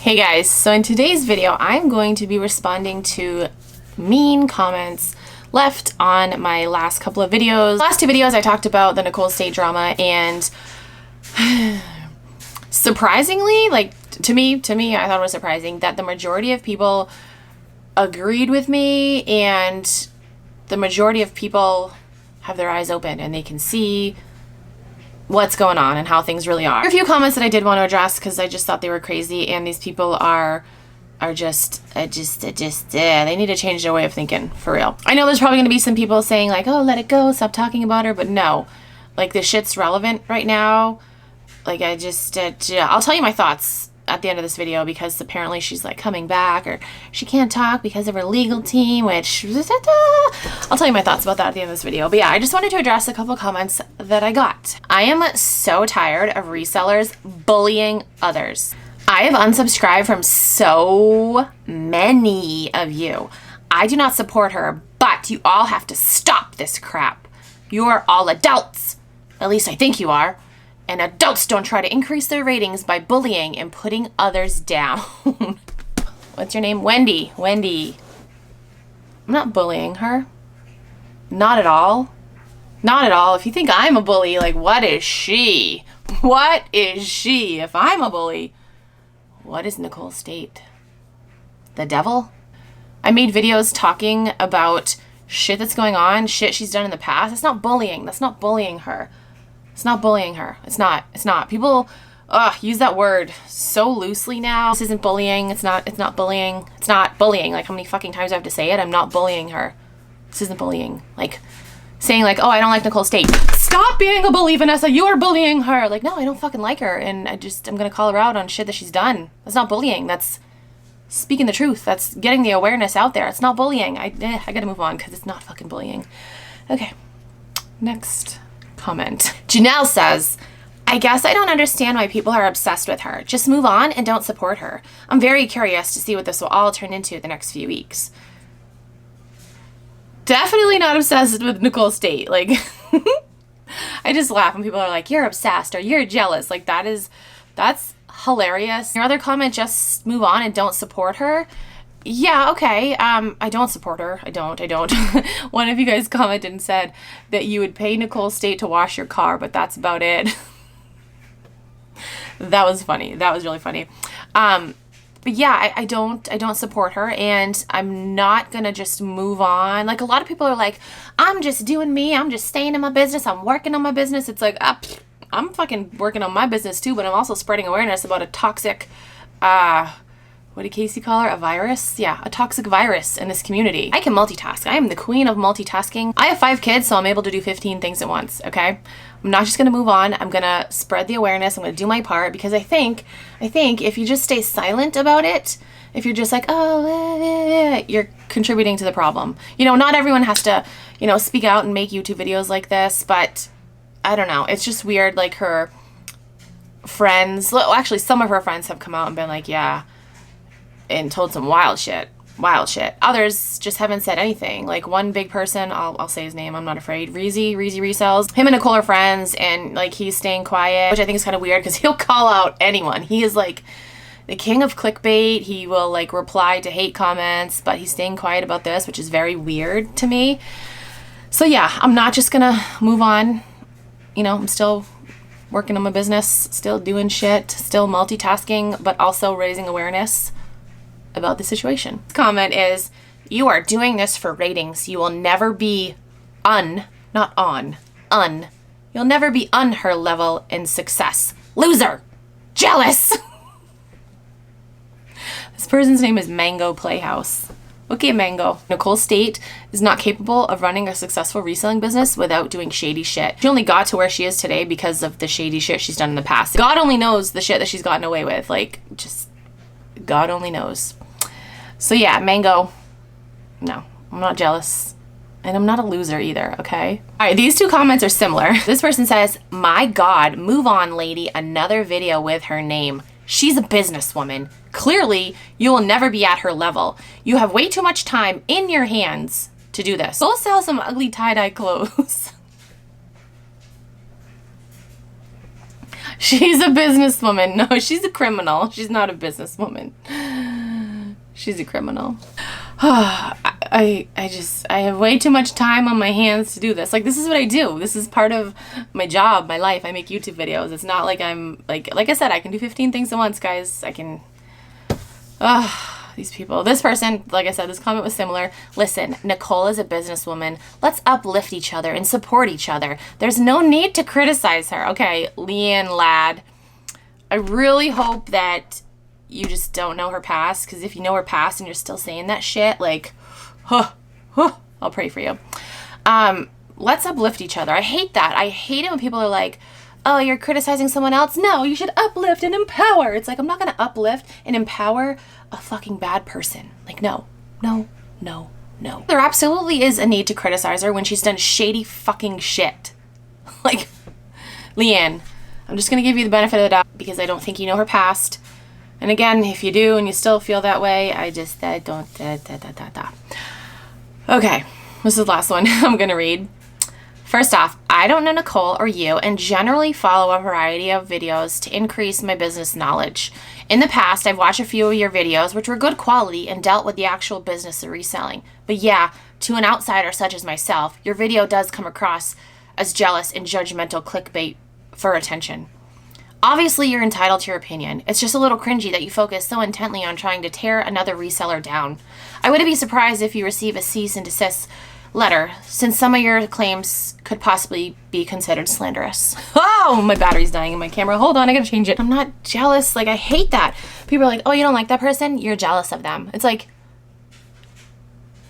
Hey guys, so in today's video, I'm going to be responding to mean comments left on my last couple of videos. Last two videos, I talked about the Nicole State drama, and surprisingly, like to me, I thought it was surprising that the majority of people agreed with me, and the majority of people have their eyes open and they can see what's going on and how things really are. There are a few comments that I did want to address because I just thought they were crazy, and these people are just they need to change their way of thinking, for real. I know there's probably going to be some people saying like, oh, let it go, stop talking about her, but no, like this shit's relevant right now. Like I'll tell you my thoughts at the end of this video, because apparently she's like coming back, or she can't talk because of her legal team, which I'll tell you my thoughts about that at the end of this video. But yeah, I just wanted to address a couple comments that I got. I am so tired of resellers bullying others. I have unsubscribed from so many of you. I do not support her, but you all have to stop this crap. You are all adults. At least I think you are. And adults don't try to increase their ratings by bullying and putting others down. What's your name? Wendy. Wendy. I'm not bullying her. Not at all. Not at all. If you think I'm a bully, like, what is she? What is she? If I'm a bully, what is Nicole State? The devil? I made videos talking about shit that's going on, shit she's done in the past. That's not bullying. That's not bullying her. It's not bullying her. It's not. It's not. People use that word so loosely now. This isn't bullying. It's not bullying. It's not bullying. Like, how many fucking times I have to say it? I'm not bullying her. This isn't bullying. Like, saying like, oh, I don't like Nicole State. Stop being a bully, Vanessa. You are bullying her. Like, no, I don't fucking like her. And I'm going to call her out on shit that she's done. That's not bullying. That's speaking the truth. That's getting the awareness out there. It's not bullying. I got to move on because it's not fucking bullying. Okay. Next comment. Janelle says, I guess I don't understand why people are obsessed with her. Just move on and don't support her. I'm very curious to see what this will all turn into the next few weeks. Definitely not obsessed with Nicole State. Like, I just laugh when people are like, you're obsessed or you're jealous. Like, that's hilarious. Your other comment, just move on and don't support her. Yeah, okay. I don't support her. I don't. One of you guys commented and said that you would pay Nicole State to wash your car, but that's about it. That was funny. That was really funny. But yeah, I don't support her, and I'm not gonna just move on. Like, a lot of people are like, I'm just doing me. I'm just staying in my business. I'm working on my business. It's like, I'm fucking working on my business too, but I'm also spreading awareness about a toxic, what did Casey call her? A virus? Yeah, a toxic virus in this community. I can multitask. I am the queen of multitasking. I have 5 kids, so I'm able to do 15 things at once, okay? I'm not just gonna move on. I'm gonna spread the awareness. I'm gonna do my part, because I think if you just stay silent about it, if you're just like, oh, you're contributing to the problem. You know, not everyone has to, speak out and make YouTube videos like this, but I don't know. It's just weird, like her friends, well, actually some of her friends have come out and been like, yeah, and told some wild shit. Others just haven't said anything. Like, one big person, I'll say his name, I'm not afraid, Reezy Resells. Him and Nicole are friends, and like, he's staying quiet, which I think is kind of weird because he'll call out anyone. He is like the king of clickbait. He will like reply to hate comments, but he's staying quiet about this, which is very weird to me. So yeah, I'm not just gonna move on. I'm still working on my business, still doing shit, still multitasking, but also raising awareness about the situation. This comment is, you are doing this for ratings. You will never be you'll never be on her level in success. Loser. Jealous. This person's name is Mango Playhouse. Okay, Mango. Nicole State is not capable of running a successful reselling business without doing shady shit. She only got to where she is today because of the shady shit she's done in the past. God only knows the shit that she's gotten away with. Like, just God only knows. So yeah, Mango, no, I'm not jealous, and I'm not a loser either, okay? All right, these two comments are similar. This person says, my God, move on, lady, another video with her name. She's a businesswoman. Clearly, you will never be at her level. You have way too much time in your hands to do this. Go sell some ugly tie-dye clothes. She's a businesswoman. No, she's a criminal. She's not a businesswoman. She's a criminal. I have way too much time on my hands to do this. Like, this is what I do. This is part of my job, my life. I make YouTube videos. It's not like I'm, like I said, I can do 15 things at once, guys. I can, these people. This person, like I said, this comment was similar. Listen, Nicole is a businesswoman. Let's uplift each other and support each other. There's no need to criticize her. Okay, Leanne Lad. I really hope that you just don't know her past, because if you know her past and you're still saying that shit, like, I'll pray for you. Let's uplift each other. I hate that. I hate it when people are like, oh, you're criticizing someone else. No, you should uplift and empower. It's like, I'm not going to uplift and empower a fucking bad person. Like, no. There absolutely is a need to criticize her when she's done shady fucking shit. Like, Leanne, I'm just going to give you the benefit of the doubt because I don't think you know her past. And again, if you do and you still feel that way, I don't. Okay, this is the last one I'm going to read. First off, I don't know Nicole or you and generally follow a variety of videos to increase my business knowledge. In the past, I've watched a few of your videos, which were good quality and dealt with the actual business of reselling. But yeah, to an outsider such as myself, your video does come across as jealous and judgmental clickbait for attention. Obviously, you're entitled to your opinion. It's just a little cringy that you focus so intently on trying to tear another reseller down. I wouldn't be surprised if you receive a cease and desist letter, since some of your claims could possibly be considered slanderous. Oh, my battery's dying in my camera. Hold on, I gotta change it. I'm not jealous. Like, I hate that. People are like, oh, you don't like that person? You're jealous of them. It's like,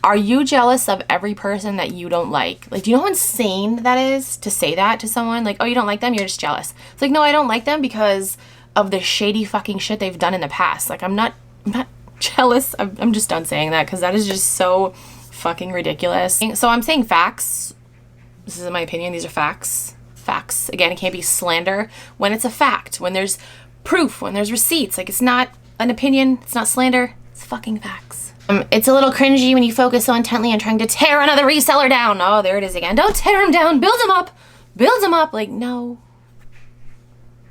are you jealous of every person that you don't like? Like, do you know how insane that is to say that to someone? Like, oh, you don't like them? You're just jealous. It's like, no, I don't like them because of the shady fucking shit they've done in the past. Like, I'm not jealous. I'm just done saying that because that is just so fucking ridiculous. So I'm saying facts. This is my opinion. These are facts. Facts. Again, it can't be slander when it's a fact, when there's proof, when there's receipts. Like, it's not an opinion. It's not slander. It's fucking facts. It's a little cringy when you focus so intently on trying to tear another reseller down. Oh, there it is again. Don't tear them down. Build them up. Build them up. Like, no.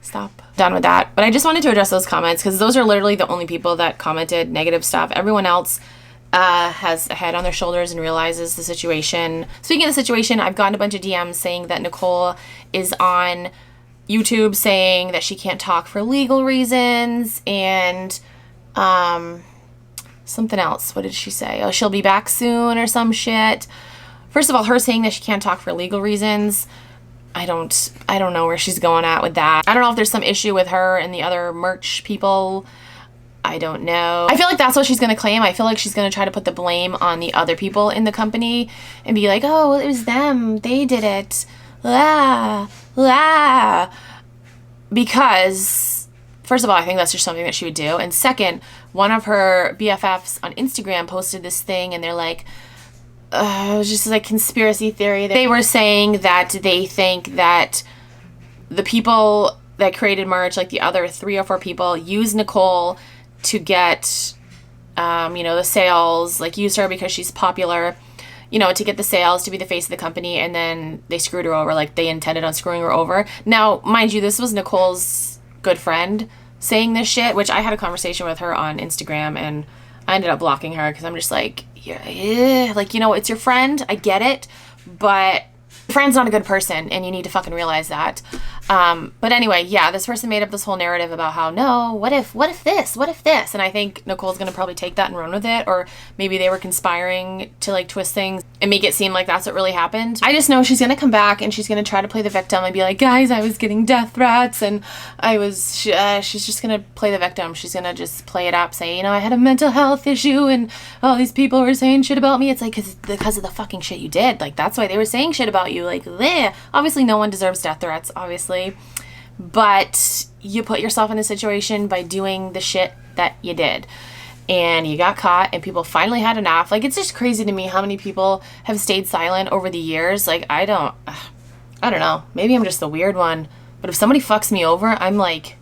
Stop. Done with that. But I just wanted to address those comments because those are literally the only people that commented negative stuff. Everyone else has a head on their shoulders and realizes the situation. Speaking of the situation, I've gotten a bunch of DMs saying that Nicole is on YouTube saying that she can't talk for legal reasons and something else. What did she say? Oh, she'll be back soon or some shit. First of all, her saying that she can't talk for legal reasons, I don't know where she's going at with that. I don't know if there's some issue with her and the other merch people. I don't know. I feel like that's what she's going to claim. I feel like she's going to try to put the blame on the other people in the company and be like, oh, well, it was them. They did it. Because, first of all, I think that's just something that she would do. And second, one of her BFFs on Instagram posted this thing and they're like, it was just like conspiracy theory. They were saying that they think that the people that created merch, like the other 3 or 4 people, used Nicole to get, the sales, like use her because she's popular, to get the sales, to be the face of the company, and then they screwed her over, like they intended on screwing her over. Now, mind you, this was Nicole's good friend saying this shit, which I had a conversation with her on Instagram, and I ended up blocking her because I'm just like, yeah, like, it's your friend, I get it, but your friend's not a good person, and you need to fucking realize that. But anyway, yeah, this person made up this whole narrative about how, no, what if this? And I think Nicole's gonna probably take that and run with it, or maybe they were conspiring to like twist things and make it seem like that's what really happened. I just know she's gonna come back and she's gonna try to play the victim and be like, guys, I was getting death threats, and she's just gonna play the victim. She's gonna just play it up, say, I had a mental health issue and all these people were saying shit about me. It's like, because of the fucking shit you did. Like, that's why they were saying shit about you. Like, bleh. Obviously no one deserves death threats, obviously. But you put yourself in a situation by doing the shit that you did. And you got caught and people finally had enough. Like, it's just crazy to me how many people have stayed silent over the years. Like, I don't know. Maybe I'm just the weird one. But if somebody fucks me over, I'm like,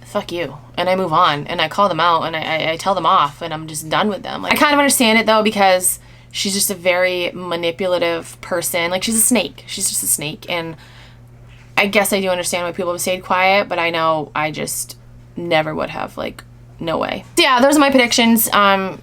fuck you. And I move on. And I call them out. And I tell them off. And I'm just done with them. Like, I kind of understand it, though, because she's just a very manipulative person. Like, she's a snake. She's just a snake. And I guess I do understand why people have stayed quiet, but I know I just never would have, like, no way. So yeah, those are my predictions.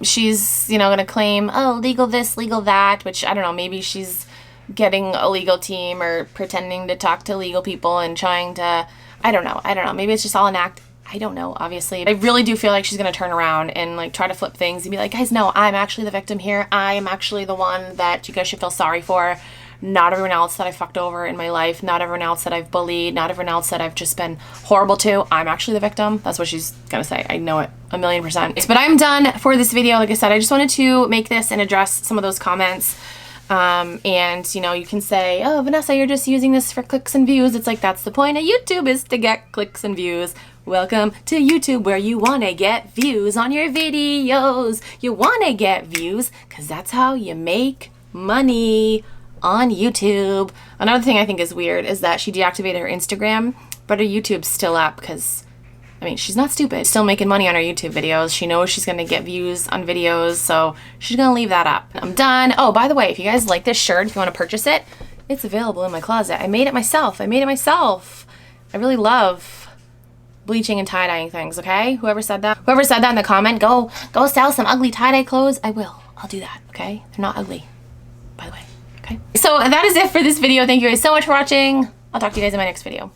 She's, you know, gonna claim, oh, legal this, legal that, which I don't know, maybe she's getting a legal team or pretending to talk to legal people and trying to, I don't know, maybe it's just all an act. I don't know, obviously. I really do feel like she's gonna turn around and like try to flip things and be like, guys, no, I'm actually the victim here. I am actually the one that you guys should feel sorry for. Not everyone else that I fucked over in my life, not everyone else that I've bullied, not everyone else that I've just been horrible to. I'm actually the victim. That's what she's gonna say. I know it 1,000,000%. But I'm done for this video. Like I said, I just wanted to make this and address some of those comments. And you know, you can say, oh, Vanessa, you're just using this for clicks and views. It's like, that's the point of YouTube, is to get clicks and views. Welcome to YouTube, where you want to get views on your videos. You want to get views because that's how you make money on YouTube. Another thing I think is weird is that she deactivated her Instagram, but her YouTube's still up because, I mean, she's not stupid. Still making money on her YouTube videos. She knows she's going to get views on videos, so she's going to leave that up. I'm done. Oh, by the way, if you guys like this shirt, if you want to purchase it, it's available in my closet. I made it myself. I really love bleaching and tie-dyeing things, okay? Whoever said that in the comment, go sell some ugly tie-dye clothes. I will. I'll do that, okay? They're not ugly, by the way. Okay. So that is it for this video. Thank you guys so much for watching. I'll talk to you guys in my next video.